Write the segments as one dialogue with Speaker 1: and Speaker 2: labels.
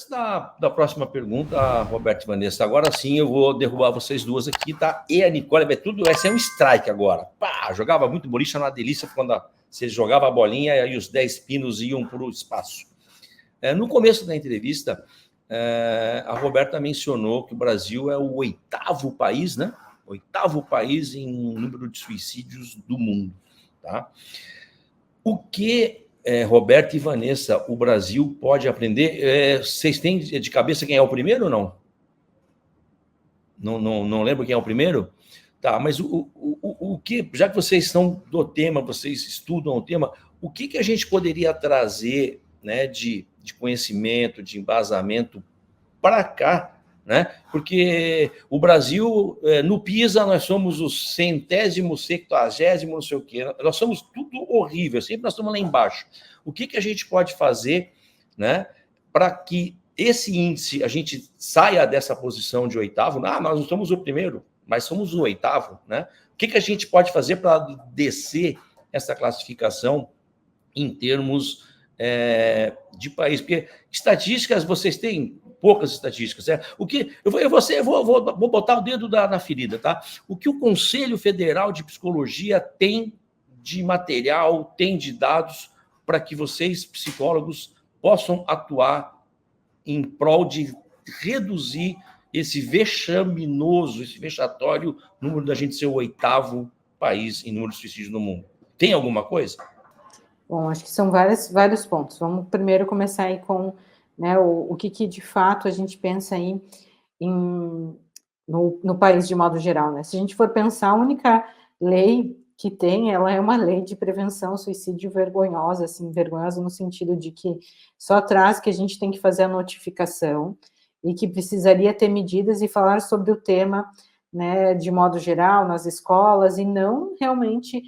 Speaker 1: Antes da próxima pergunta, Roberto e Vanessa, agora sim eu vou derrubar vocês duas aqui, tá? E a Nicole, esse é um strike agora. Pá, jogava muito boliche, era uma delícia quando você jogava a bolinha e os 10 pinos iam para o espaço. No começo da entrevista, a Roberta mencionou que o Brasil é o 8º país, né? 8º país em número de suicídios do mundo, tá? O que, Roberto e Vanessa, o Brasil pode aprender? Vocês têm de cabeça quem é o primeiro ou não? Não lembro quem é o primeiro? Tá, mas o que, já que vocês são do tema, vocês estudam o tema, o que a gente poderia trazer, né, de conhecimento, de embasamento para cá, né? Porque o Brasil, no PISA, nós somos o 100º, 70º, não sei o quê. Nós somos tudo horrível, sempre nós estamos lá embaixo. O que a gente pode fazer, né, para que esse índice, a gente saia dessa posição de 8º? Nós não somos o primeiro, mas somos o 8º, né? O que a gente pode fazer para descer essa classificação em termos de país? Porque estatísticas, vocês têm poucas estatísticas. O que eu vou botar o dedo na ferida, tá? O que o Conselho Federal de Psicologia tem de material, tem de dados para que vocês, psicólogos, possam atuar em prol de reduzir esse vexaminoso, esse vexatório número da gente ser o 8º país em número de suicídios no mundo? Tem alguma coisa?
Speaker 2: Bom, acho que são vários pontos. Vamos primeiro começar aí com, né, o que de fato a gente pensa aí no país de modo geral, né? Se a gente for pensar, a única lei que tem, ela é uma lei de prevenção ao suicídio vergonhosa, assim, vergonhosa no sentido de que só traz que a gente tem que fazer a notificação e que precisaria ter medidas e falar sobre o tema, né, de modo geral, nas escolas, e não realmente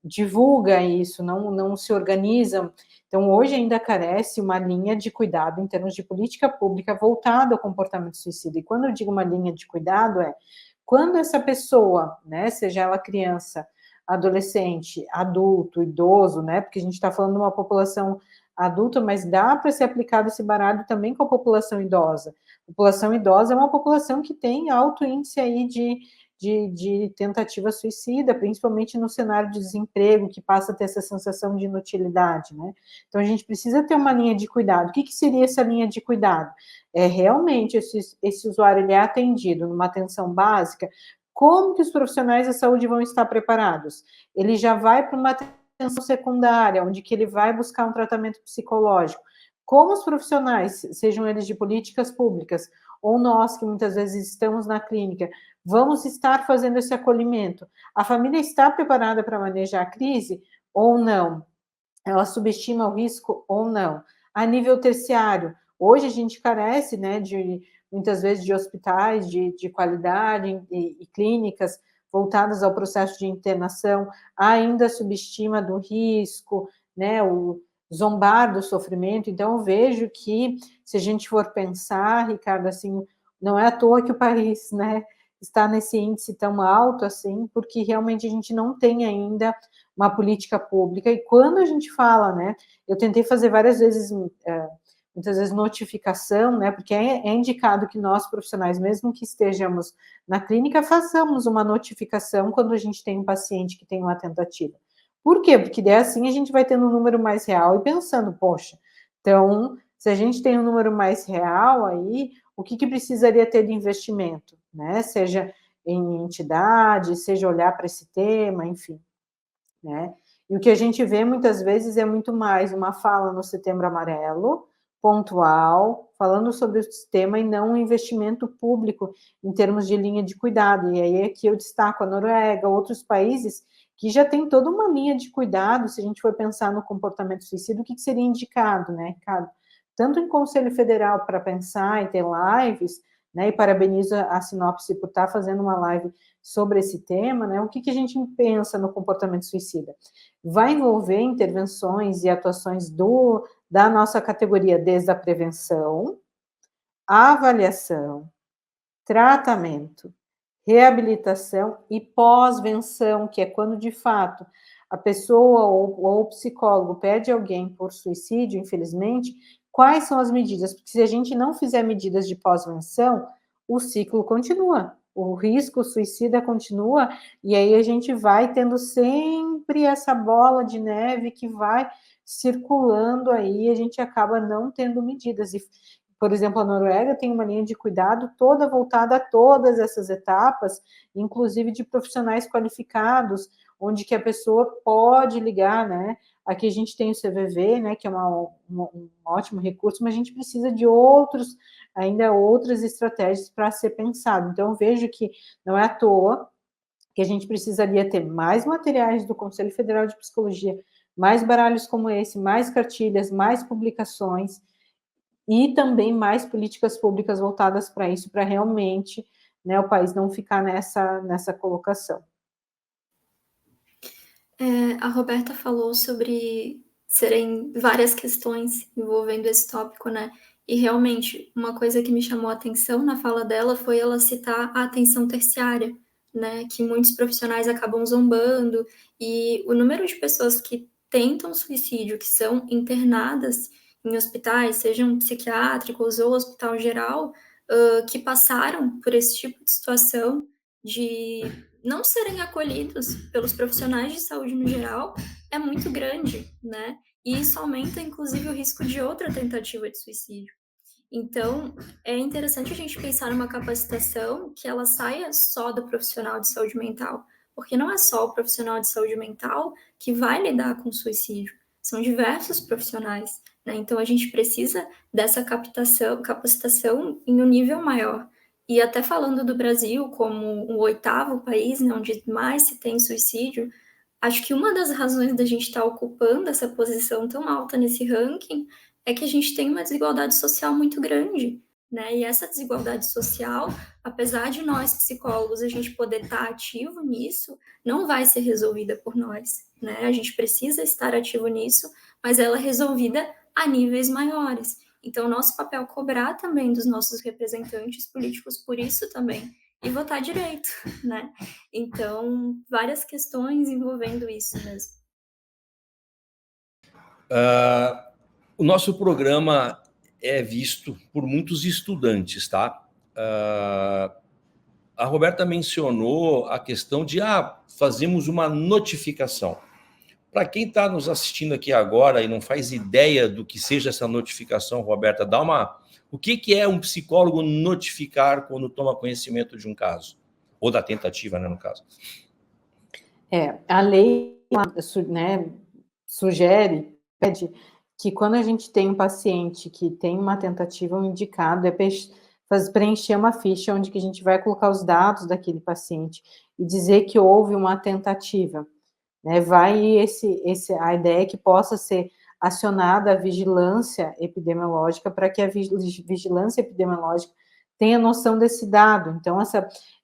Speaker 2: divulga isso, não se organiza. Então, hoje ainda carece uma linha de cuidado em termos de política pública voltada ao comportamento suicida. E quando eu digo uma linha de cuidado, quando essa pessoa, né, seja ela criança, adolescente, adulto, idoso, né, porque a gente está falando de uma população adulta, mas dá para ser aplicado esse baralho também com a população idosa. A população idosa é uma população que tem alto índice aí de tentativa suicida, principalmente no cenário de desemprego, que passa a ter essa sensação de inutilidade, né? Então, a gente precisa ter uma linha de cuidado. O que seria essa linha de cuidado? Realmente, esse usuário ele é atendido numa atenção básica. Como que os profissionais da saúde vão estar preparados? Ele já vai para uma atenção secundária, onde que ele vai buscar um tratamento psicológico. Como os profissionais, sejam eles de políticas públicas, ou nós, que muitas vezes estamos na clínica, vamos estar fazendo esse acolhimento? A família está preparada para manejar a crise ou não? Ela subestima o risco ou não? A nível terciário, hoje a gente carece, né, muitas vezes de hospitais de qualidade e clínicas voltadas ao processo de internação, ainda subestima do risco, né, o zombar do sofrimento. Então, eu vejo que, se a gente for pensar, Ricardo, assim, não é à toa que o país, né, está nesse índice tão alto, assim, porque realmente a gente não tem ainda uma política pública. E quando a gente fala, né, eu tentei fazer várias vezes, muitas vezes notificação, né, porque é indicado que nós profissionais, mesmo que estejamos na clínica, façamos uma notificação quando a gente tem um paciente que tem uma tentativa. Por quê? Porque daí assim a gente vai tendo um número mais real e pensando, poxa, então, se a gente tem um número mais real aí, o que precisaria ter de investimento, né? Seja em entidade, seja olhar para esse tema, enfim, né? E o que a gente vê muitas vezes é muito mais uma fala no Setembro Amarelo, pontual, falando sobre o tema e não um investimento público em termos de linha de cuidado. E aí aqui eu destaco a Noruega, outros países que já tem toda uma linha de cuidado. Se a gente for pensar no comportamento suicida, o que seria indicado, né, Ricardo? Tanto em Conselho Federal para pensar e ter lives, né, e parabenizo a Sinopse por estar fazendo uma live sobre esse tema, né? O que a gente pensa no comportamento suicida? Vai envolver intervenções e atuações da nossa categoria, desde a prevenção, a avaliação, tratamento, reabilitação e pós-venção, que é quando, de fato, a pessoa ou o psicólogo pede alguém por suicídio, infelizmente, quais são as medidas? Porque se a gente não fizer medidas de pós-venção, o ciclo continua, o risco suicida continua, e aí a gente vai tendo sempre essa bola de neve que vai circulando aí, a gente acaba não tendo medidas. E, por exemplo, a Noruega tem uma linha de cuidado toda voltada a todas essas etapas, inclusive de profissionais qualificados, onde que a pessoa pode ligar, né? Aqui a gente tem o CVV, né, que é um ótimo recurso, mas a gente precisa de ainda outras estratégias para ser pensado. Então, eu vejo que não é à toa que a gente precisaria ter mais materiais do Conselho Federal de Psicologia, mais baralhos como esse, mais cartilhas, mais publicações, e também mais políticas públicas voltadas para isso, para realmente, né, o país não ficar nessa colocação.
Speaker 3: A Roberta falou sobre serem várias questões envolvendo esse tópico, né? E realmente, uma coisa que me chamou a atenção na fala dela foi ela citar a atenção terciária, né? Que muitos profissionais acabam zombando, e o número de pessoas que tentam suicídio, que são internadas em hospitais, sejam psiquiátricos ou hospital geral, que passaram por esse tipo de situação de não serem acolhidos pelos profissionais de saúde no geral é muito grande, né? E isso aumenta, inclusive, o risco de outra tentativa de suicídio. Então, é interessante a gente pensar numa capacitação que ela saia só do profissional de saúde mental, porque não é só o profissional de saúde mental que vai lidar com o suicídio, são diversos profissionais, né? Então, a gente precisa dessa capacitação em um nível maior. E até falando do Brasil como o 8º país, né, onde mais se tem suicídio, acho que uma das razões da gente estar ocupando essa posição tão alta nesse ranking é que a gente tem uma desigualdade social muito grande, né? E essa desigualdade social, apesar de nós psicólogos a gente poder estar ativo nisso, não vai ser resolvida por nós, né? A gente precisa estar ativo nisso, mas ela é resolvida a níveis maiores. Então, nosso papel é cobrar também dos nossos representantes políticos por isso também, e votar direito, né? Então, várias questões envolvendo isso mesmo.
Speaker 1: O nosso programa é visto por muitos estudantes, tá? A Roberta mencionou a questão de fazemos uma notificação. Para quem está nos assistindo aqui agora e não faz ideia do que seja essa notificação, Roberta, o que é um psicólogo notificar quando toma conhecimento de um caso? Ou da tentativa, né, no caso?
Speaker 2: A lei, né, sugere, pede que quando a gente tem um paciente que tem uma tentativa, um indicado é preencher uma ficha onde que a gente vai colocar os dados daquele paciente e dizer que houve uma tentativa. Né, a ideia é que possa ser acionada a vigilância epidemiológica para que a vigilância epidemiológica tenha noção desse dado. Então,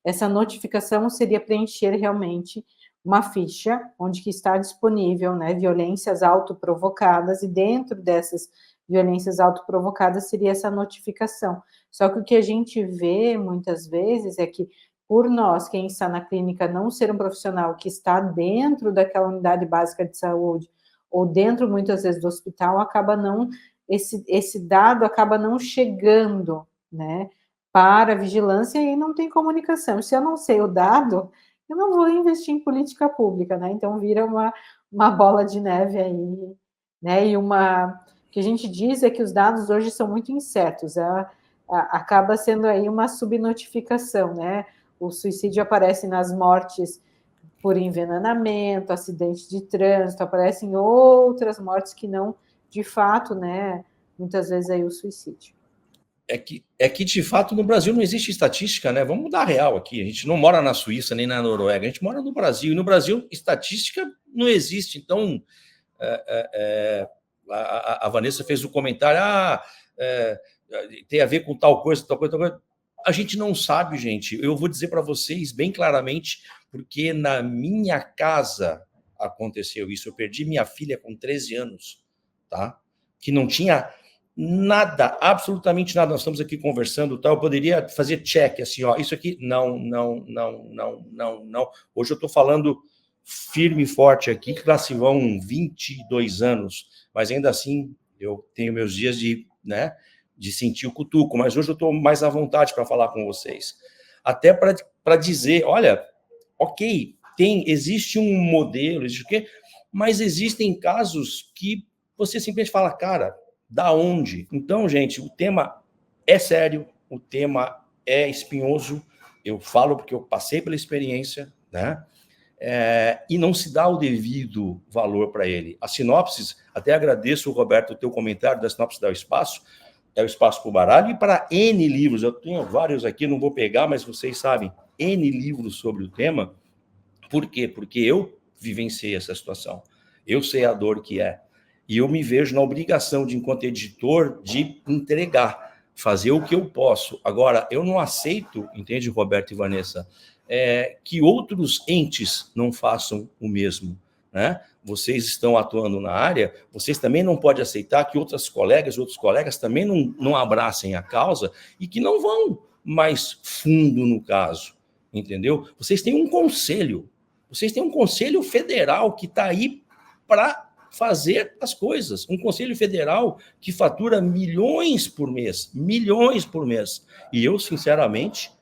Speaker 2: essa notificação seria preencher realmente uma ficha onde que está disponível, né, violências autoprovocadas, e dentro dessas violências autoprovocadas seria essa notificação. Só que o que a gente vê muitas vezes é que, por nós, quem está na clínica, não ser um profissional que está dentro daquela unidade básica de saúde, ou dentro, muitas vezes, do hospital, esse dado acaba não chegando, né, para a vigilância, e não tem comunicação. Se eu não sei o dado, eu não vou investir em política pública, né, então vira uma bola de neve aí, né, e o que a gente diz é que os dados hoje são muito incertos, acaba sendo aí uma subnotificação, né, o suicídio aparece nas mortes por envenenamento, acidente de trânsito, aparecem outras mortes que não, de fato, né, muitas vezes aí o suicídio.
Speaker 1: É que, de fato, no Brasil não existe estatística, né? Vamos mudar a real aqui. A gente não mora na Suíça nem na Noruega, a gente mora no Brasil. E no Brasil, estatística não existe. Então, a Vanessa fez o comentário, tem a ver com tal coisa, tal coisa, tal coisa. A gente não sabe, gente. Eu vou dizer para vocês bem claramente, porque na minha casa aconteceu isso. Eu perdi minha filha com 13 anos, tá? Que não tinha nada, absolutamente nada. Nós estamos aqui conversando, tá? Eu poderia fazer check, assim, isso aqui, não. Hoje eu estou falando firme e forte aqui, que lá se vão 22 anos, mas ainda assim eu tenho meus dias de né, de sentir o cutuco, mas hoje eu estou mais à vontade para falar com vocês. Até para dizer, olha, ok, existe um modelo, existe o quê? Mas existem casos que você simplesmente fala, cara, da onde? Então, gente, o tema é sério, o tema é espinhoso, eu falo porque eu passei pela experiência, né? E não se dá o devido valor para ele. As sinopses, até agradeço, Roberto, o teu comentário da sinopse da Espaço, é o Espaço para o Baralho, e para N livros, eu tenho vários aqui, não vou pegar, mas vocês sabem, N livros sobre o tema. Por quê? Porque eu vivenciei essa situação, eu sei a dor que é, e eu me vejo na obrigação de, enquanto editor, de entregar, fazer o que eu posso. Agora, eu não aceito, entende, Roberto e Vanessa, que outros entes não façam o mesmo, né? Vocês estão atuando na área, vocês também não podem aceitar que outros colegas também não abracem a causa e que não vão mais fundo no caso, entendeu? Vocês têm um conselho federal que está aí para fazer as coisas, um conselho federal que fatura milhões por mês, e eu, sinceramente,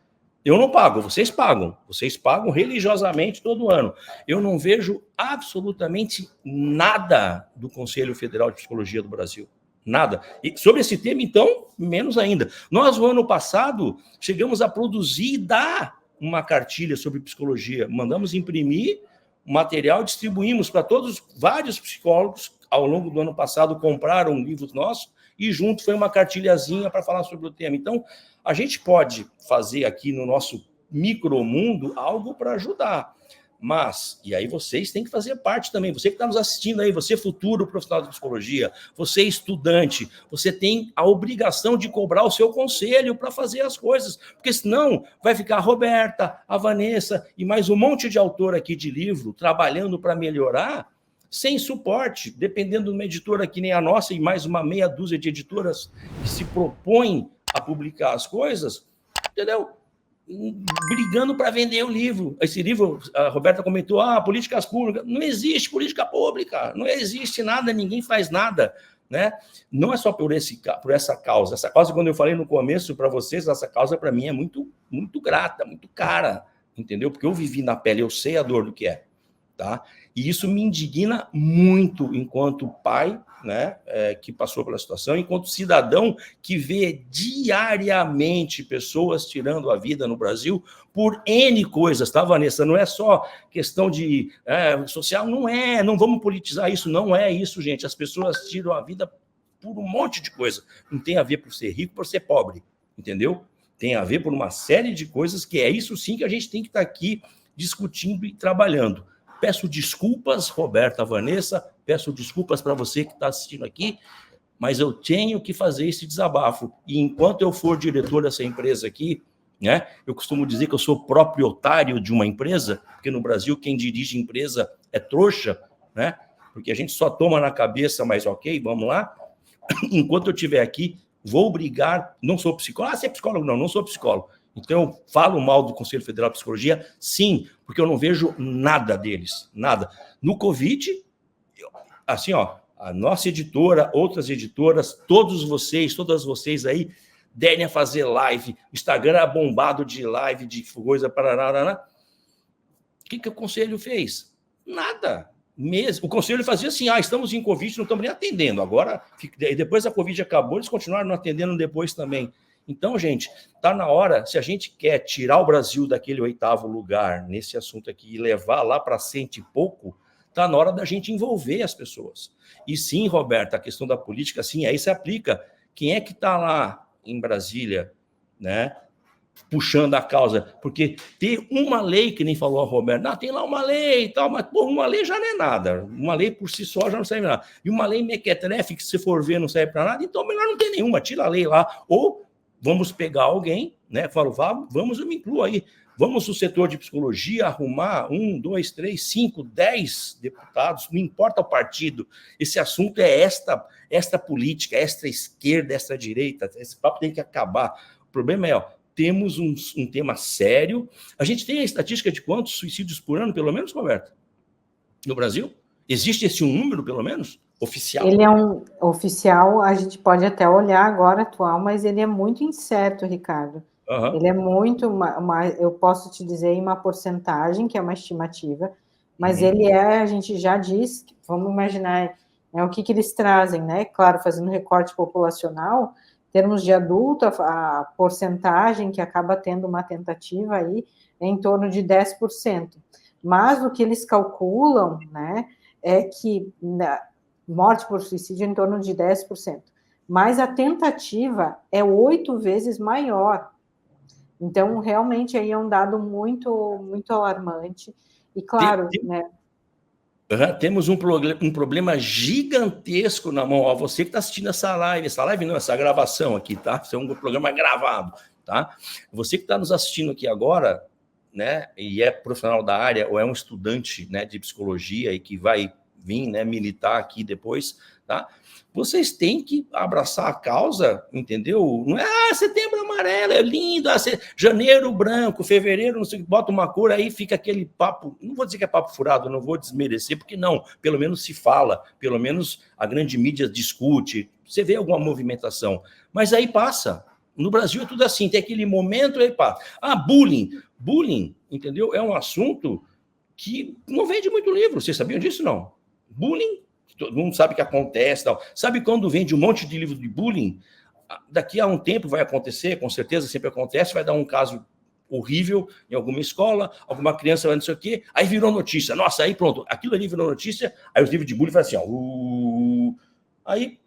Speaker 1: eu não pago, vocês pagam religiosamente todo ano. Eu não vejo absolutamente nada do Conselho Federal de Psicologia do Brasil. Nada. E sobre esse tema, então, menos ainda. Nós, no ano passado, chegamos a produzir e dar uma cartilha sobre psicologia. Mandamos imprimir o material, distribuímos para vários psicólogos, ao longo do ano passado, compraram um livro nosso, e junto foi uma cartilhazinha para falar sobre o tema. Então, a gente pode fazer aqui no nosso micromundo algo para ajudar, mas, e aí vocês têm que fazer parte também, você que está nos assistindo aí, você futuro profissional de psicologia, você estudante, você tem a obrigação de cobrar o seu conselho para fazer as coisas, porque senão vai ficar a Roberta, a Vanessa e mais um monte de autor aqui de livro trabalhando para melhorar, sem suporte, dependendo de uma editora que nem a nossa e mais uma meia dúzia de editoras que se propõem a publicar as coisas, entendeu? Brigando para vender o livro. Esse livro, a Roberta comentou, políticas públicas. Não existe política pública, não existe nada, ninguém faz nada, né? Não é só por essa causa. Essa causa, quando eu falei no começo para vocês, essa causa para mim é muito, muito grata, muito cara, entendeu? Porque eu vivi na pele, eu sei a dor do que é, tá? E isso me indigna muito enquanto pai, né, que passou pela situação, enquanto cidadão que vê diariamente pessoas tirando a vida no Brasil por N coisas, tá, Vanessa? Não é só questão de social, não vamos politizar isso, não é isso, gente. As pessoas tiram a vida por um monte de coisa. Não tem a ver por ser rico, por ser pobre, entendeu? Tem a ver por uma série de coisas que é isso sim que a gente tem que estar aqui discutindo e trabalhando. Peço desculpas, Roberta, Vanessa, peço desculpas para você que está assistindo aqui, mas eu tenho que fazer esse desabafo. E enquanto eu for diretor dessa empresa aqui, né, eu costumo dizer que eu sou proprietário de uma empresa, porque no Brasil quem dirige empresa é trouxa, né? Porque a gente só toma na cabeça, mas ok, vamos lá. Enquanto eu estiver aqui, vou brigar, não sou psicólogo. Você é psicólogo? Não sou psicólogo. Então, eu falo mal do Conselho Federal de Psicologia, sim, porque eu não vejo nada deles, nada. No Covid, assim, a nossa editora, outras editoras, todas vocês aí, derem a fazer live, o Instagram é bombado de live, de coisa, parará. O que o Conselho fez? Nada. Mesmo. O Conselho fazia assim, estamos em Covid, não estamos nem atendendo. Agora, depois a Covid acabou, eles continuaram não atendendo depois também. Então, gente, está na hora, se a gente quer tirar o Brasil daquele 8º lugar nesse assunto aqui e levar lá para 100 e pouco, está na hora da gente envolver as pessoas. E sim, Roberta, a questão da política, sim, aí se aplica. Quem é que está lá em Brasília, né, puxando a causa? Porque ter uma lei, que nem falou a Roberta, tem lá uma lei e tal, mas uma lei já não é nada. Uma lei por si só já não serve para nada. E uma lei mequetrefe, que se for ver não serve para nada, então melhor não ter nenhuma, tira a lei lá. Ou vamos pegar alguém, né? Vamos, eu me incluo aí. Vamos no setor de psicologia arrumar 1, 2, 3, 5, 10 deputados, não importa o partido. Esse assunto é esta política, esta esquerda, esta direita. Esse papo tem que acabar. O problema é, temos um tema sério. A gente tem a estatística de quantos suicídios por ano, pelo menos, Roberto? No Brasil? Existe esse número, pelo menos? oficial.
Speaker 2: Ele é um oficial, a gente pode até olhar agora atual, mas ele é muito incerto, Ricardo.
Speaker 1: Aham.
Speaker 2: Ele é muito eu posso te dizer em uma porcentagem, que é uma estimativa, mas ele a gente já diz, vamos imaginar, o que eles trazem, né? Claro, fazendo recorte populacional, em termos de adulto, a porcentagem que acaba tendo uma tentativa aí é em torno de 10%. Mas o que eles calculam, né, é que morte por suicídio é em torno de 10%. Mas a tentativa é 8 vezes maior. Então, realmente, aí é um dado muito, muito alarmante. E, claro, né?
Speaker 1: Temos um problema gigantesco na mão. Ó, você que está assistindo essa live não, essa gravação aqui, tá? Isso é um programa gravado, tá? Você que está nos assistindo aqui agora, né, e é profissional da área ou é um estudante, né, de psicologia e que vai vir, né, militar aqui depois, tá? Vocês têm que abraçar a causa, entendeu? Não é, setembro amarelo, é lindo, janeiro branco, fevereiro, não sei, bota uma cor, aí fica aquele papo, não vou dizer que é papo furado, não vou desmerecer, porque não, pelo menos se fala, pelo menos a grande mídia discute, você vê alguma movimentação, mas aí passa. No Brasil é tudo assim, tem aquele momento, aí passa. Bullying, entendeu? É um assunto que não vende muito livro, vocês sabiam disso, não? Bullying, todo mundo sabe que acontece, tal. Sabe quando vende um monte de livro de bullying? Daqui a um tempo vai acontecer, com certeza sempre acontece, vai dar um caso horrível em alguma escola, alguma criança vai não sei o quê, aí virou notícia. Nossa, aí pronto, aquilo ali virou notícia, aí os livros de bullying fazem assim, ó, aí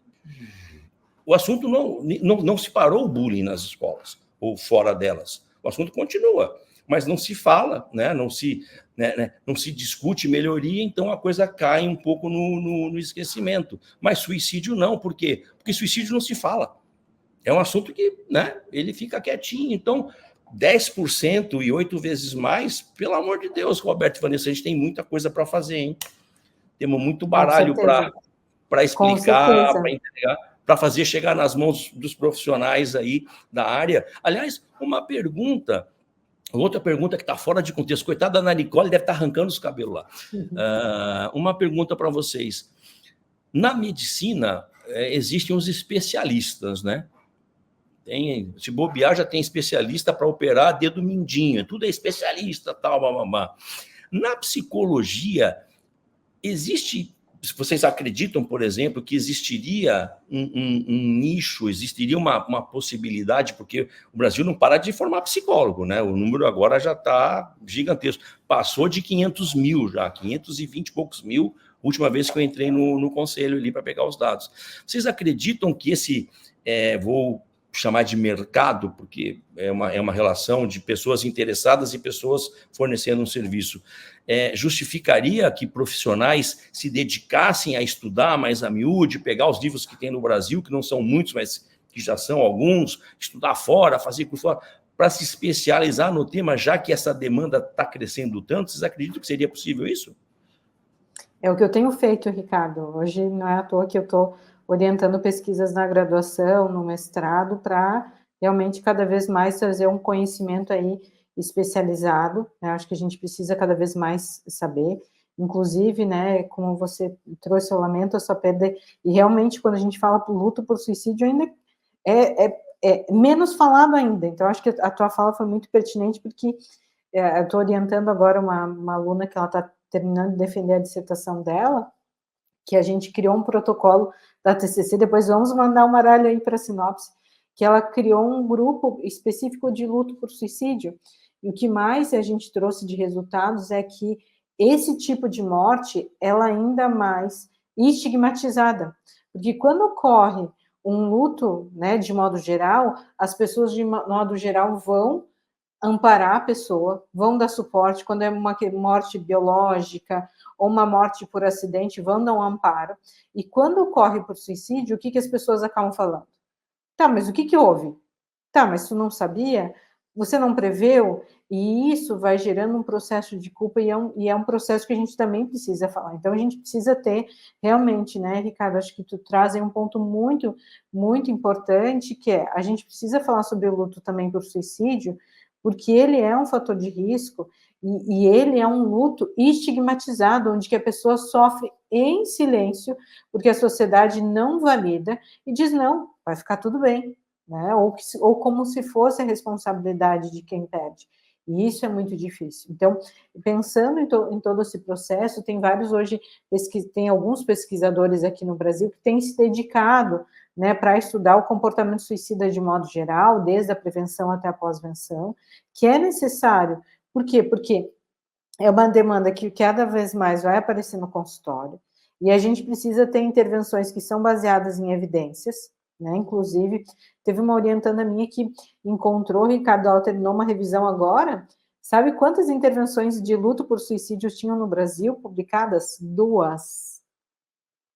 Speaker 1: o assunto não se parou o bullying nas escolas, ou fora delas. O assunto continua, mas não se fala, né? Não se discute melhoria, então a coisa cai um pouco no esquecimento. Mas suicídio não, por quê? Porque suicídio não se fala. É um assunto que, né, ele fica quietinho. Então, 10% e 8 vezes mais, pelo amor de Deus, Roberto e Vanessa, a gente tem muita coisa para fazer, hein? Temos muito baralho para explicar, para entregar, para fazer chegar nas mãos dos profissionais aí da área. Aliás, outra pergunta que está fora de contexto, coitada da Ana Nicole, deve estar arrancando os cabelos lá. Uma pergunta para vocês. Na medicina, existem os especialistas, né? Se bobear, já tem especialista para operar dedo mindinho, tudo é especialista, tal, mamamá. Na psicologia, vocês acreditam, por exemplo, que existiria um nicho, existiria uma possibilidade, porque o Brasil não para de formar psicólogo, né? O número agora já está gigantesco. Passou de 500 mil já, 520 e poucos mil, última vez que eu entrei no conselho ali para pegar os dados. Vocês acreditam que vou chamar de mercado, porque é uma relação de pessoas interessadas e pessoas fornecendo um serviço, justificaria que profissionais se dedicassem a estudar mais a miúde, pegar os livros que tem no Brasil, que não são muitos, mas que já são alguns, estudar fora, fazer curso fora, para se especializar no tema, já que essa demanda está crescendo tanto? Vocês acreditam que seria possível isso?
Speaker 2: É o que eu tenho feito, Ricardo. Hoje não é à toa que eu estou orientando pesquisas na graduação, no mestrado, para realmente cada vez mais trazer um conhecimento aí especializado, né? Acho que a gente precisa cada vez mais saber, inclusive, né, como você trouxe, eu lamento a sua perda, e realmente quando a gente fala por luto por suicídio ainda é menos falado ainda, então acho que a tua fala foi muito pertinente, porque eu estou orientando agora uma aluna que ela está terminando de defender a dissertação dela, que a gente criou um protocolo da TCC, depois vamos mandar uma aralho aí para a Sinopse, que ela criou um grupo específico de luto por suicídio, e o que mais a gente trouxe de resultados é que esse tipo de morte, ela ainda mais estigmatizada, porque quando ocorre um luto, né, de modo geral, as pessoas de modo geral vão amparar a pessoa, vão dar suporte, quando é uma morte biológica ou uma morte por acidente, vão dar um amparo. E quando ocorre por suicídio, o que as pessoas acabam falando? Tá, mas o que houve? Tá, mas tu não sabia? Você não preveu? E isso vai gerando um processo de culpa e é um processo que a gente também precisa falar. Então, a gente precisa ter realmente, né, Ricardo, acho que tu traz aí um ponto muito, muito importante, que é, a gente precisa falar sobre o luto também por suicídio, porque ele é um fator de risco, E ele é um luto estigmatizado, onde que a pessoa sofre em silêncio, porque a sociedade não valida e diz, não, vai ficar tudo bem, né? Ou como se fosse a responsabilidade de quem perde. E isso é muito difícil. Então, pensando em todo esse processo, tem vários hoje, tem alguns pesquisadores aqui no Brasil que têm se dedicado, né, para estudar o comportamento suicida de modo geral, desde a prevenção até a pós-venção, que é necessário. Por quê? Porque é uma demanda que cada vez mais vai aparecer no consultório, e a gente precisa ter intervenções que são baseadas em evidências, né? Inclusive, teve uma orientanda minha que encontrou, Ricardo, ela terminou uma revisão agora, sabe quantas intervenções de luto por suicídio tinham no Brasil publicadas? 2.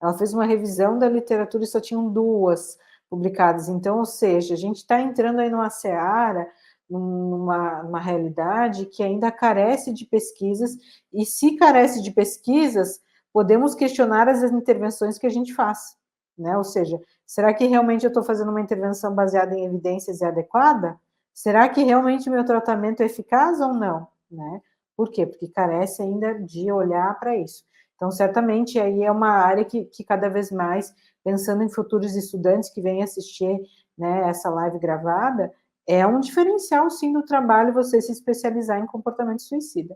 Speaker 2: Ela fez uma revisão da literatura e só tinham 2 publicadas. Então, ou seja, a gente está entrando aí numa seara, numa realidade que ainda carece de pesquisas, e se carece de pesquisas, podemos questionar as intervenções que a gente faz, né? Ou seja, será que realmente eu estou fazendo uma intervenção baseada em evidências e adequada? Será que realmente o meu tratamento é eficaz ou não, né? Por quê? Porque carece ainda de olhar para isso. Então, certamente, aí é uma área que cada vez mais, pensando em futuros estudantes que vêm assistir, né, essa live gravada, é um diferencial, sim, do trabalho você se especializar em comportamento suicida.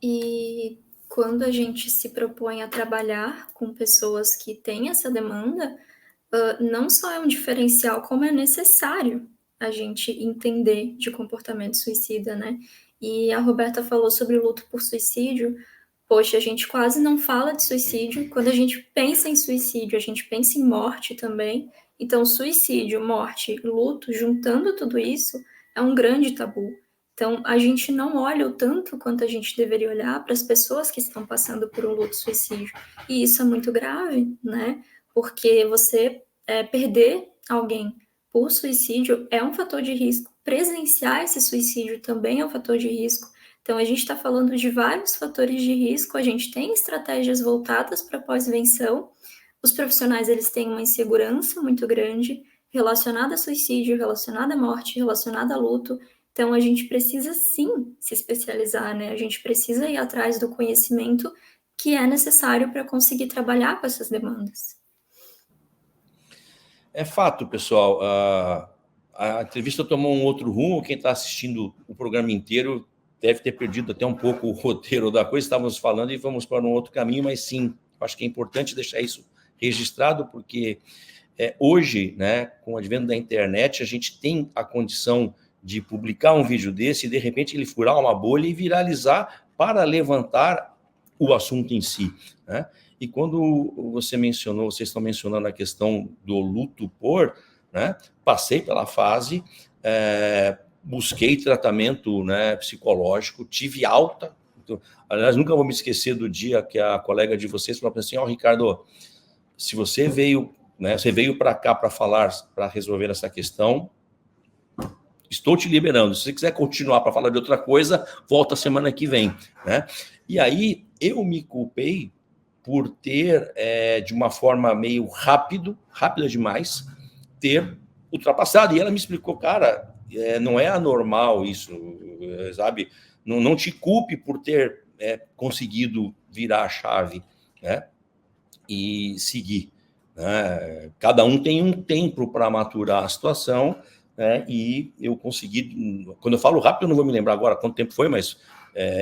Speaker 3: E quando a gente se propõe a trabalhar com pessoas que têm essa demanda, não só é um diferencial, como é necessário a gente entender de comportamento suicida, né? E a Roberta falou sobre o luto por suicídio. Poxa, a gente quase não fala de suicídio. Quando a gente pensa em suicídio, a gente pensa em morte também. Então, suicídio, morte, luto, juntando tudo isso, é um grande tabu. Então, a gente não olha o tanto quanto a gente deveria olhar para as pessoas que estão passando por um luto suicídio. E isso é muito grave, né? Porque você perder alguém por suicídio é um fator de risco. Presenciar esse suicídio também é um fator de risco. Então, a gente está falando de vários fatores de risco, a gente tem estratégias voltadas para pós-venção. Os profissionais, eles têm uma insegurança muito grande relacionada a suicídio, relacionada à morte, relacionada a luto. Então, a gente precisa, sim, se especializar, né? A gente precisa ir atrás do conhecimento que é necessário para conseguir trabalhar com essas demandas.
Speaker 1: É fato, pessoal. A entrevista tomou um outro rumo. Quem está assistindo o programa inteiro deve ter perdido até um pouco o roteiro da coisa. Estávamos falando e vamos para um outro caminho, mas sim, acho que é importante deixar isso registrado, porque hoje, né, com o advento da internet, a gente tem a condição de publicar um vídeo desse e, de repente, ele furar uma bolha e viralizar para levantar o assunto em si, né? E quando vocês estão mencionando a questão do luto por, né, passei pela fase, busquei tratamento, né, psicológico, tive alta. Então, aliás, nunca vou me esquecer do dia que a colega de vocês falou assim: Ricardo, se você veio, né, você veio para cá para falar, para resolver essa questão, estou te liberando. Se você quiser continuar para falar de outra coisa, volta semana que vem, né? E aí eu me culpei por ter, de uma forma meio rápida demais, ter ultrapassado. E ela me explicou, cara, não é anormal isso, sabe? Não te culpe por ter conseguido virar a chave, né? E seguir, né? Cada um tem um tempo para maturar a situação, né? E eu consegui. Quando eu falo rápido, eu não vou me lembrar agora quanto tempo foi, mas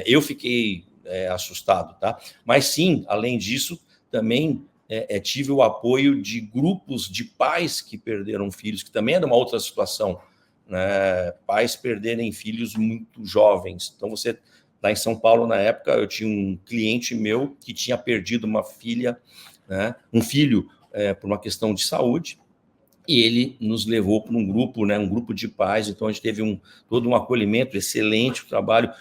Speaker 1: eu fiquei assustado, tá? Mas sim, além disso, também tive o apoio de grupos de pais que perderam filhos, que também é de uma outra situação, né? Pais perderem filhos muito jovens. Então, você, lá em São Paulo, na época, eu tinha um cliente meu que tinha perdido uma filha, né? Um filho, por uma questão de saúde, e ele nos levou para um grupo, né? Um grupo de pais. Então, a gente teve todo um acolhimento excelente, o trabalho.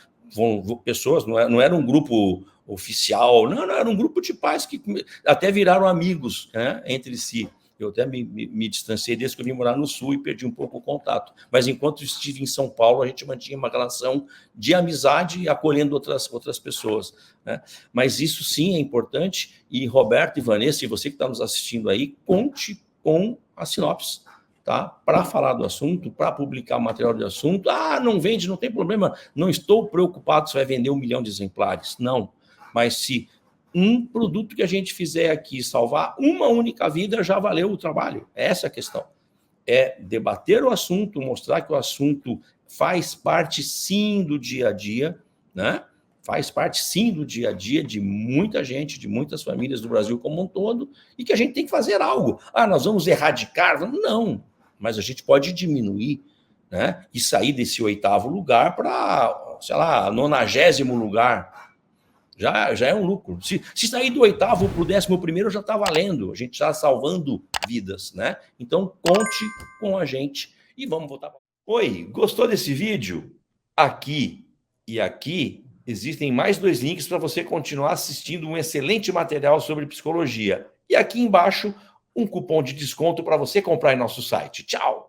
Speaker 1: Pessoas, não era um grupo oficial, não, era um grupo de pais que até viraram amigos, né, entre si. Eu até me distanciei desde que eu vim morar no Sul e perdi um pouco o contato. Mas enquanto estive em São Paulo, a gente mantinha uma relação de amizade, acolhendo outras pessoas, né? Mas isso sim é importante. E Roberto e Vanessa, e você que está nos assistindo aí, conte com a sinopse. tá? Para falar do assunto, para publicar material do assunto. Ah, não vende, não tem problema, não estou preocupado se vai vender 1 milhão de exemplares. Não, mas se um produto que a gente fizer aqui salvar uma única vida, já valeu o trabalho. Essa é a questão. É debater o assunto, mostrar que o assunto faz parte, sim, do dia a dia, né? Faz parte, sim, do dia a dia de muita gente, de muitas famílias do Brasil como um todo, e que a gente tem que fazer algo. Ah, nós vamos erradicar? Não, mas a gente pode diminuir, né? E sair desse 8º lugar para, sei lá, 90º lugar. Já é um lucro. Se sair do 8º para o 11º, já está valendo. A gente está salvando vidas, né? Então, conte com a gente e vamos voltar. Oi, gostou desse vídeo? Aqui e aqui existem mais 2 links para você continuar assistindo um excelente material sobre psicologia. E aqui embaixo, um cupom de desconto para você comprar em nosso site. Tchau!